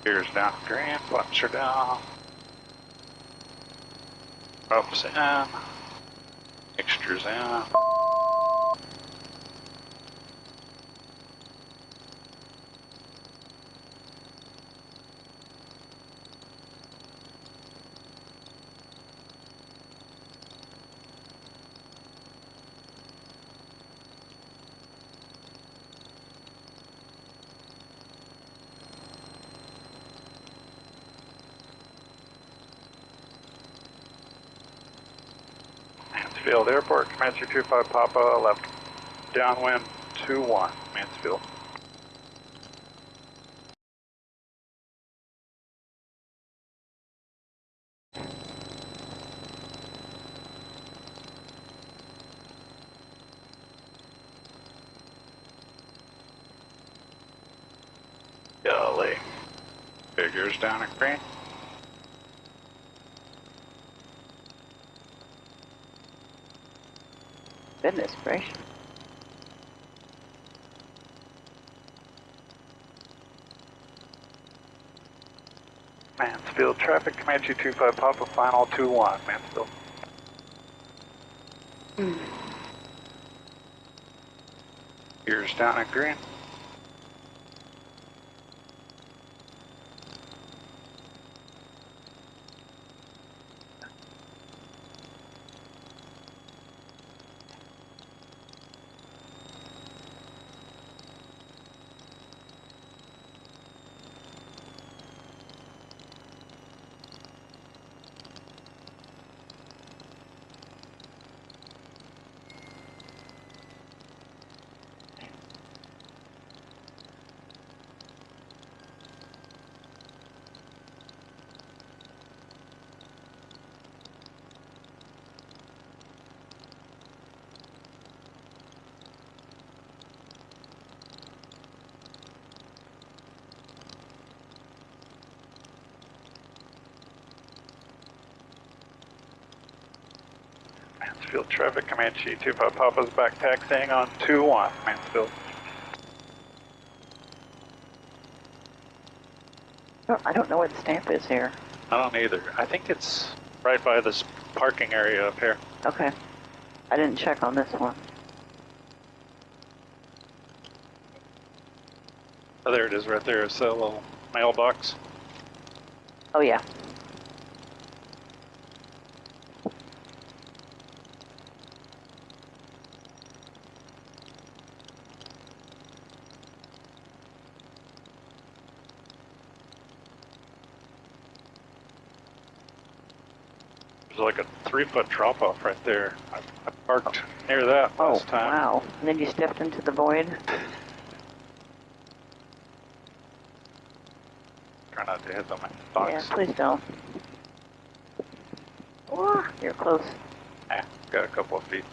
Gears down green, flaps are down. Ropes in. Mixtures in. Mansfield Airport, Comanche 25 Papa, left downwind 21, Mansfield. Golly. Figures down at green. Goodness gracious. Mansfield traffic, Comanche 25 Papa, final 21, Mansfield. Gears down at green. Mansfield traffic, Comanche 25 Papa's back taxiing on 21, Mansfield. I don't know where the stamp is here. I don't either. I think it's right by this parking area up here. Okay. I didn't check on this one. Oh, there it is right there. It's a little mailbox. Oh, yeah. There's like a 3-foot drop off right there. I parked near that last time. Oh, wow. And then you stepped into the void? Try not to hit the box. Yeah, please don't. Oh, you're close. Got a couple of feet.